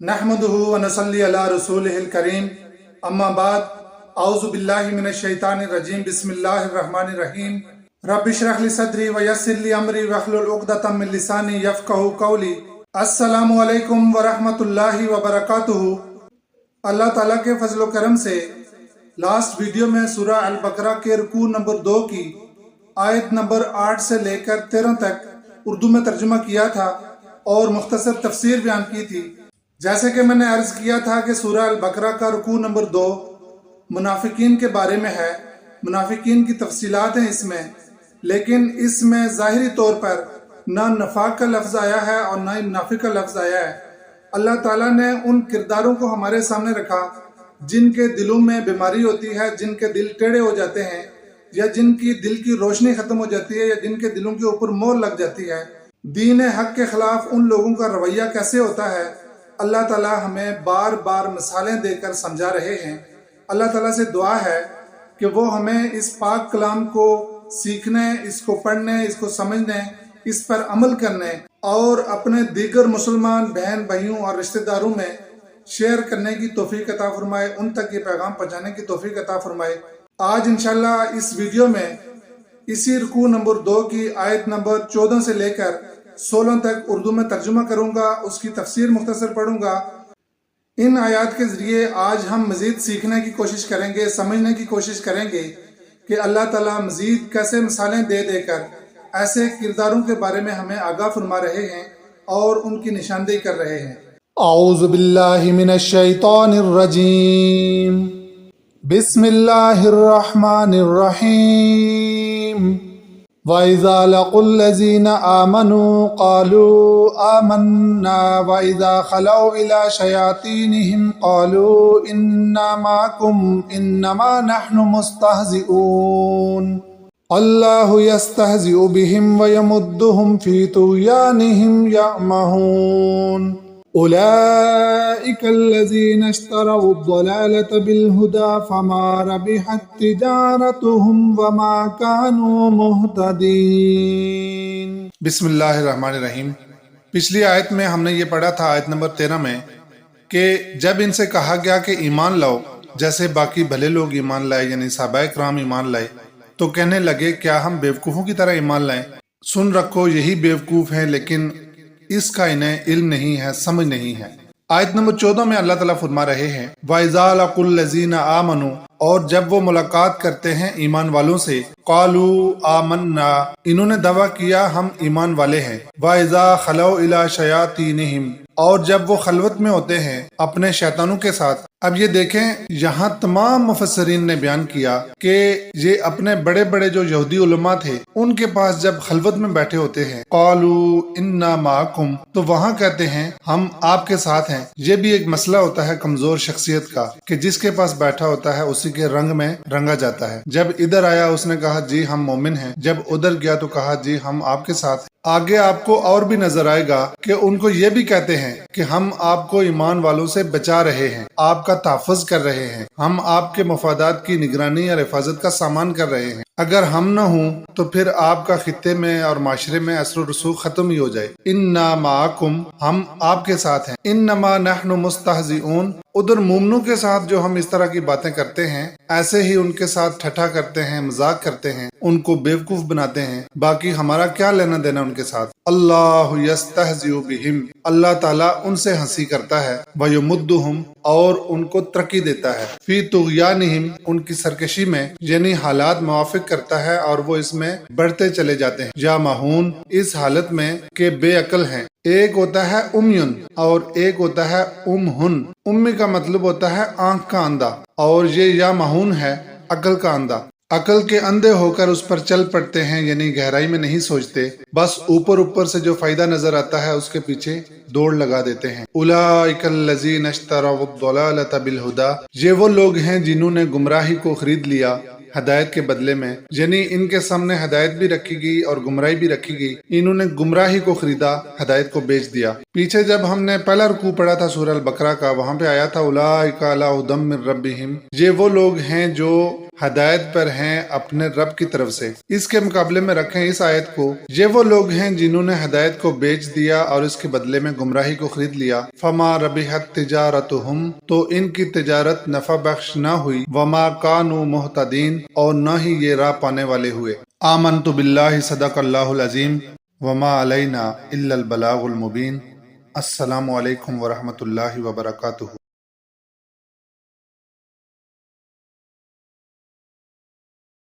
नहमदुहु व नसल्ली अला रसूलिहिल करीम अम्मा बाद औज़ु बिल्लाहि मिनश शैतानिर रजीम बिस्मिल्लाहिर रहमानिर रहीम रब्बि इश्रह ली सदरी व यस्सिर ली अमरी वहलुल उक़दतम मिन लिसानी यफ़क़हू क़ौली। अस्सलामु अलैकुम व रहमतुल्लाहि व बरकातुहू। अल्लाह ताला के फजल व करम से लास्ट वीडियो में सूरह अल बकरा के रुकू नंबर 2 की आयत नंबर 8 से लेकर 13 तक उर्दू में तर्जुमा किया था और मुख्तसर तफसीर बयान की थी। जैसे कि मैंने अर्ज किया था कि सूरह अल बकरा का रुकू नंबर 2 मुनाफिकीन के बारे में है। मुनाफिकीन की तफसीलात हैं इसमें, लेकिन इसमें ज़ाहिरी तौर पर ना नफाक का लफ्ज़ आया है और ना ही मुनाफिक का लफ्ज़ आया है। अल्लाह ताला ने उन किरदारों को हमारे सामने रखा जिनके दिलों में बीमारी होती है, जिनके दिल टेढ़े हो जाते हैं, या जिनकी दिल की रोशनी ख़त्म हो जाती है, या जिनके दिलों के ऊपर मोहर लग जाती है। दीन हक के ख़िलाफ़ उन लोगों का रवैया कैसे होता है, अल्लाह ताला हमें बार बार मिसालें देकर समझा रहे हैं। अल्लाह ताला से दुआ है कि वो हमें इस पाक कलाम को सीखने, इसको पढ़ने, इसको समझने, इस पर अमल करने और अपने दीगर मुसलमान बहन भाइयों और रिश्तेदारों में शेयर करने की तौफीक अता फरमाए, उन तक ये पैगाम पहुँचाने की तौफीक अता फरमाए। आज इंशाल्लाह इस वीडियो में इसी रुकू नंबर 2 की आयत नंबर 14 से लेकर 16 तक उर्दू में तर्जुमा करूंगा, उसकी तफसीर मुख्तसर पढ़ूंगा। इन आयात के जरिए आज हम मजीद सीखने की कोशिश करेंगे, समझने की कोशिश करेंगे कि अल्लाह ताला मजीद कैसे मिसालें दे देकर ऐसे किरदारों के बारे में हमें आगाह फरमा रहे हैं और उनकी निशानदेही कर रहे हैं। औज़ु बिल्लाहि मिनश शैतानिर रजीम, बिस्मिल्लाहिर रहमानिर रहीम। वइज़ा लक़ुल्लज़ीना आमनू क़ालू आमन्ना वइज़ा ख़लौ इला शयातीनिहिम क़ालू इन्ना माकुम इन्नमा नहनु मुस्तहज़िऊन। अल्लाहु यस्तहज़िउ बिहिम व यमुद्दुहुम फ़ी तुग़यानिहिम यअमहून। उलाइका अल्लज़ीना इश्तरौ अद-दलालता बिल-हुदा फमा रबिहत तिजारतुहुम वमा कानू मुहतदीन। बिस्मिल्लाहिर्रहमानिर्रहीम। पिछली आयत में हमने ये पढ़ा था, आयत नंबर 13 में, कि जब इनसे कहा गया कि ईमान लाओ जैसे बाकी भले लोग ईमान लाए, यानी सहाबाए किराम ईमान लाए, तो कहने लगे क्या हम बेवकूफ़ों की तरह ईमान लाएं? सुन रखो, यही बेवकूफ़ हैं, लेकिन इसका इन्हें इल्म नहीं है, समझ नहीं है। आयत नंबर 14 में अल्लाह ताला फरमा रहे हैं, वइज़ा लक़ुल्लज़ीना आमनू, और जब वो मुलाकात करते हैं ईमान वालों से, क़ालू आमन्ना, इन्होंने दावा किया हम ईमान वाले हैं। वइज़ा ख़लौ इला शयातीनिहिम, और जब वो खलवत में होते हैं अपने शैतानों के साथ। अब ये देखें, यहाँ तमाम मुफस्सिरीन ने बयान किया कि ये अपने बड़े बड़े जो यहूदी उलमा थे उनके पास जब खलवत में बैठे होते हैं, क़ालू इन्ना माकुम, तो वहाँ कहते हैं हम आपके साथ हैं। ये भी एक मसला होता है कमजोर शख्सियत का कि जिसके पास बैठा होता है उसी के रंग में रंगा जाता है। जब इधर आया उसने कहा जी हम मोमिन हैं, जब उधर गया तो कहा जी हम आपके साथ। आगे आपको और भी नजर आएगा कि उनको ये भी कहते हैं कि हम आपको ईमान वालों से बचा रहे हैं, आपका तहफ़्फ़ुज़ कर रहे हैं, हम आपके मफादात की निगरानी और हिफाजत का सामान कर रहे हैं। अगर हम न हों तो फिर आपका खित्ते में और माशरे में असर रसूख खत्म ही हो जाए। इन्ना माकुम, हम आपके साथ हैं। इन्नमा नहनु मुस्तहज़िऊन, उधर मुमनों के साथ जो हम इस तरह की बातें करते हैं, ऐसे ही उनके साथ ठट्ठा करते हैं, मजाक करते हैं, उनको बेवकूफ बनाते हैं। बाकी हमारा क्या लेना देना उनके साथ। अल्लाहु यस्तहज़िउ बिहिम, अल्लाह ताला उनसे हंसी करता है, व यमुद्दुहुम, और उनको तरक्की देता है, फी तुग़यानिहिम, उनकी सरकशी में, यानी हालात मुवाफ़िक करता है और वो इसमें बढ़ते चले जाते हैं। या महून, इस हालत में के बेअकल हैं। एक होता है उम्युन और एक होता है उमहुन। उम्मी का मतलब होता है आंख का अंधा, और ये या महून है अकल का अंधा। अकल के अंधे होकर उस पर चल पड़ते हैं, यानी गहराई में नहीं सोचते, बस ऊपर ऊपर से जो फायदा नजर आता है उसके पीछे दौड़ लगा देते हैं। उलाइकल्लज़ीना इश्तरौ अद-दलालता बिल-हुदा, ये वो लोग हैं जिन्होंने गुमराही को खरीद लिया हदायत के बदले में, यानी इनके सामने हदायत भी रखी गई और गुमराही भी रखी गई। इन्होंने गुमराही को खरीदा, हदायत को बेच दिया। पीछे जब हमने पहला रुकू पढ़ा था सूरह अल बकरा का, वहाँ पे आया था उलाइका अला हुदम मिन रब्बिहिम, ये वो लोग हैं जो ہدایت پر ہیں اپنے رب کی طرف سے۔ اس کے مقابلے میں رکھیں اس آیت کو، یہ وہ لوگ ہیں جنہوں نے ہدایت کو بیچ دیا اور اس کے بدلے میں گمراہی کو خرید لیا۔ فما ربحت تجارتہم، تو ان کی تجارت نفع بخش نہ ہوئی، وما کانوا مہتدین، اور نہ ہی یہ راہ پانے والے ہوئے۔ آمنت باللہ، صدق اللہ العظیم، وما علینا الا البلاغ المبین۔ السلام علیکم ورحمۃ اللہ وبرکاتہ۔